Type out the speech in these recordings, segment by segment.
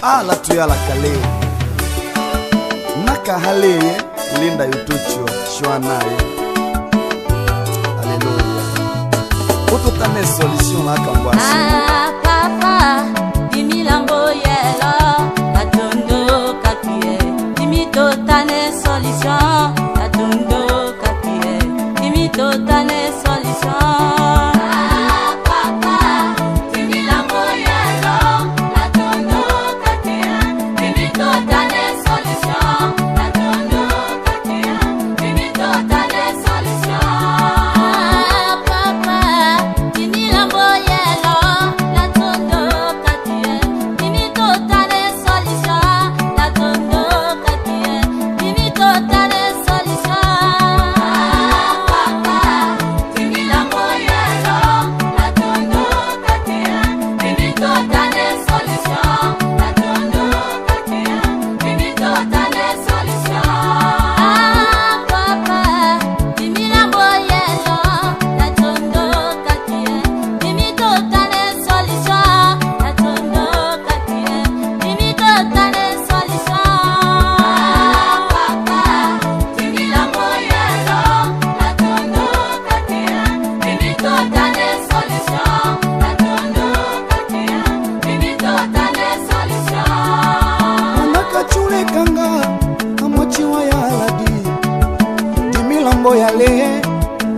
ala tuya la kale naka hale linda yutucho shwanaye. Alléluia. Utotane solution la kambwasi. Papa dimilambo yelo atondo kakie dimitotane solution atondo kakie dimitotane solution. Yale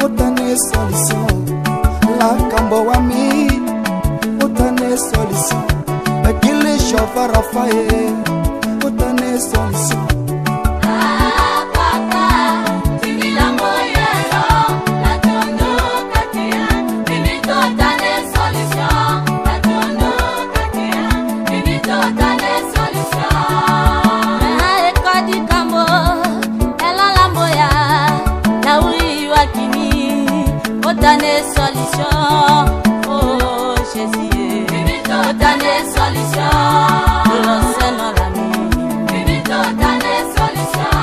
otane solution la kambo wami otane solution akile shofa rafae otane solution. Otane solution, oh Jésus, otane solution, l'océan l'ami, otane solution,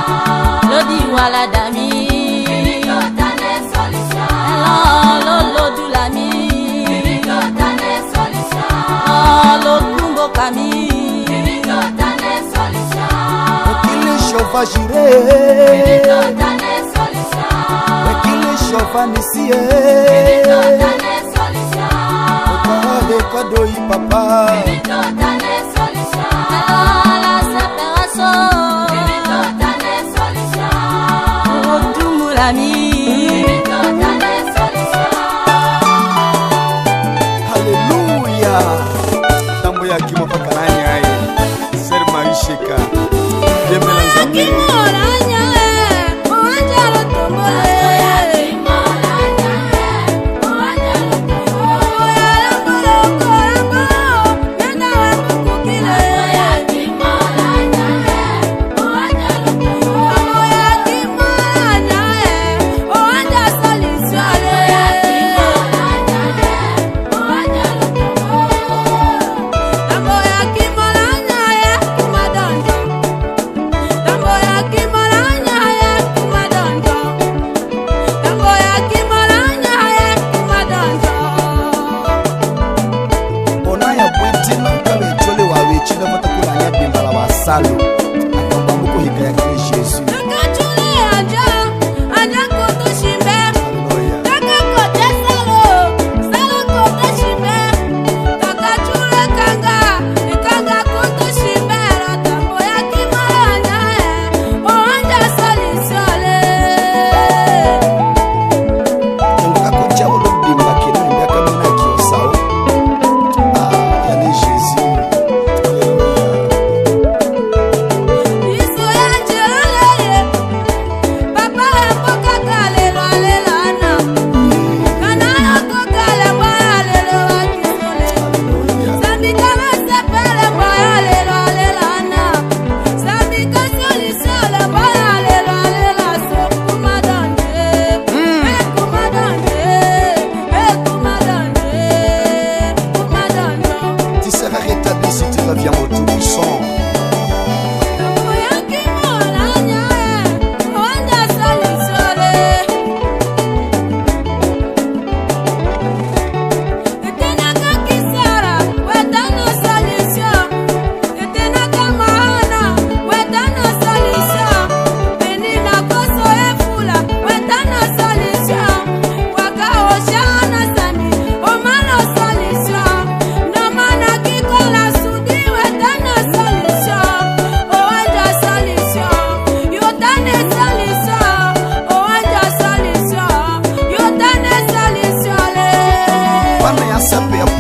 l'odi wala dami, otane solution, l'olo du l'ami, otane solution, l'okumbo kami, otane solution, okile shofa jire, otane solution, okile shofa nisie, otane solution, okale kado yi papa, otane solution, la séparation, otane solution, otumu l'ami, otane solution. Alléluia. Tambo ya kimo pakalanya ai ser marisheka demelanza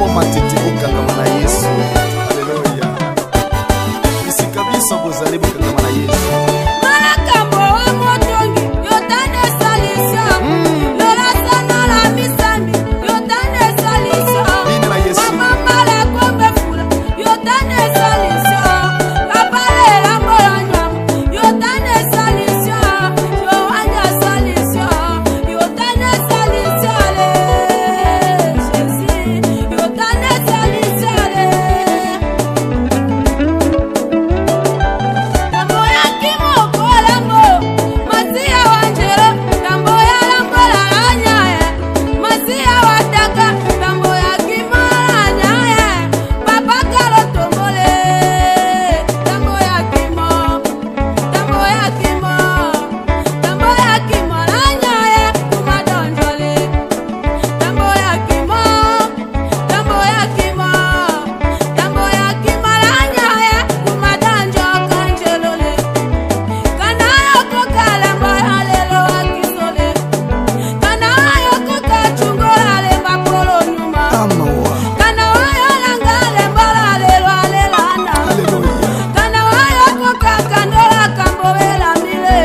Papa matitibuka kama na Yesu. Haleluya. Isi kabisa bozalibu kama na Yesu. Malakambo wa motongi yotane salisha. Lola sana la misami yotane salisha. Bini na Yesu. Mama mala kombe fula yotane salisha. Kapale la moyanya yotane salisha. Yohanya salisha yotane salisha le. Jésus yotane salisha le. Tambo ya kimoko lambo, masia wanjero, tambo ya lambo la anyaye, masia wataka, tambo ya kimala anyaye, papa kalo tombole, tambo ya kimo, tambo ya kimo, tambo ya kimo la anyaye, kumadonjole, tambo ya kimo, tambo ya kimo, tambo ya kimo la anyaye, kumadonjo kanjelole. Kanayo kokala mbaya lelo akisole. Kanayo kokachungola le mapolo nyuma. Amawa. Kanayo langale mbala lelo alelana. Haleluya. Kanayo kokakandola kambowela mile.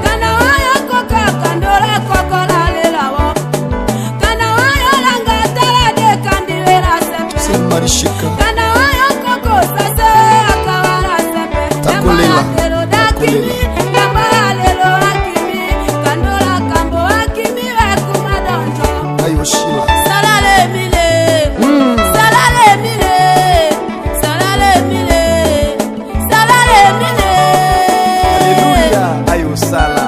Kanayo kokakandola kokola lelawo. Kanayo langatala de kandiwela sepe. Semarishika. Kanayo koko sase akawala sepe. Takolela. Lelo dakimi, kambala lelo akimi. Kandola kambo akimi we kumadonjo. Ayo Shila. Salale mile, salale mile, salale mile, salale mile. Haleluya. Ayo Sala.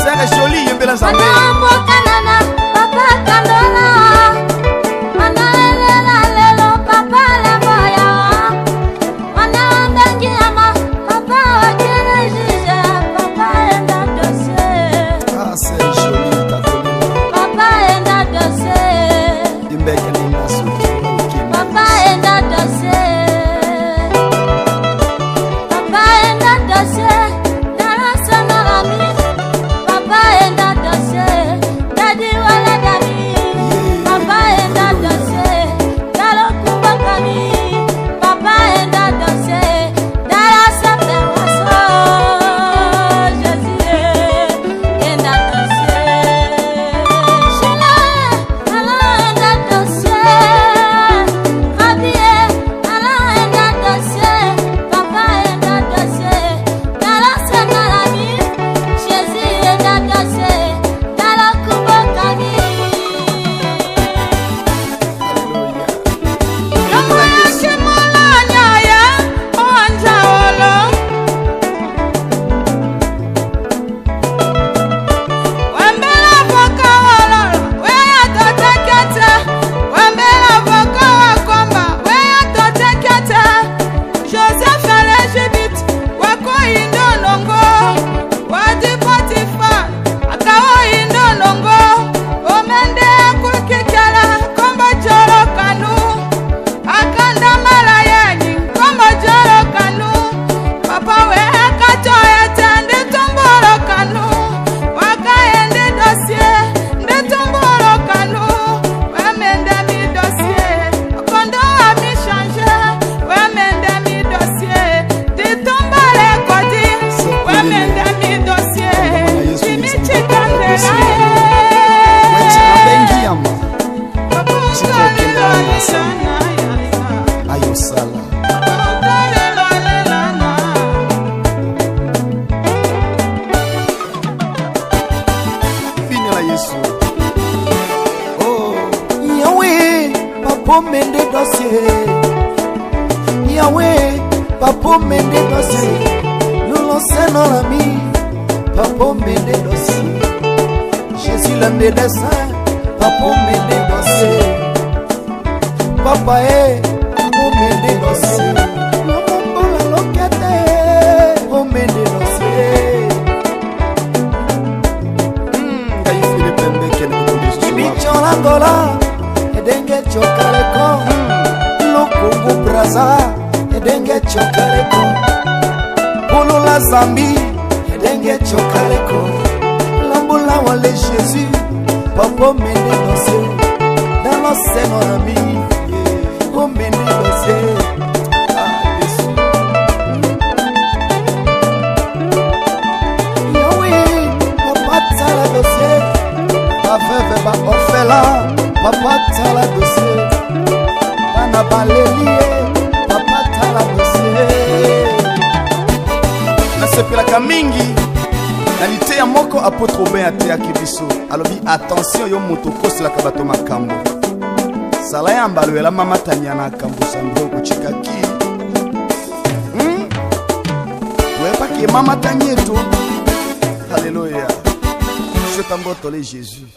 Sala jolie yembela zambe. Manambo kanana, papa kandola. Manalela lelo, papa la boya. Mananda ngiyama, papa wakene jija, papa enda dose. Ah, c'est joli takolela. Papa enda dose. Imbeke ni nasuki. Papa enda dose. Papa enda dose. Darasa na rami. Papa enda dose. Dadi wala dadi. Papa enda dose. Dalo kuba kami. Papa enda dose. Darasa perwaso. Jésus enda dose. Shila ala enda dose. Rabie ala enda dose. Papa enda dose. Darasa na rami. Jésus enda dose. Dalo kuba kami. Yambo yake molanya ya onja olo. Wembela voka olo, weya totekete. Wembela voka wakomba, weya totekete. Joseph elejibit, wako indo nongo. Wadi Potiphar, akawo indo nongo. Omende akukikela, kombo joro kanu. Akanda mala yenyi, kombo joro kanu. Papa we kacho ete, ndi tumbolo kanu. Waka endi dossier, ndi tumbolo kanu. Wemende mi dossier, kondo a mi change. Wemende mi dossier, di tumbale kodi. Wemende mi dossier, di mi chikandela Wechi ye. abengi yama. Ayo Sala. Bini la Yesu. Oh. Yahweh, Papa mende dossier. Yahweh, Papa mende dossier. Nous lançons dans l'ami. Papa mende dossier. Jésus le médecin. Papa mende dossier. Papa Papa mende dossier. L'homme la loquette. Papa mende dossier. Ngai Philippe Mbeke ni kukundi susu wako. Bicholangola, edenge chokaleko. Lukungu braza, edenge chokaleko. Pulula zambi, edenge chokaleko. Lambula wale Jésus, Papa mende dossier. Dans Lolo c'est mon ami. Oh meni dossier. Ah Yesu. Yo oui, papa tala dossier. Ba veuve ba orphelin, papa tala dossier. Bana balelie, papa tala dossier. Nasepelaka mingi nalite ya moko apôtre Robin ateyaki biso alobi attention yo moto koselaka bato makambo sala ya mbalo ela mama tanya na kambo sandoko chikaki wepaki mama tanyeto. Alléluia. Je t'embotole Jésus.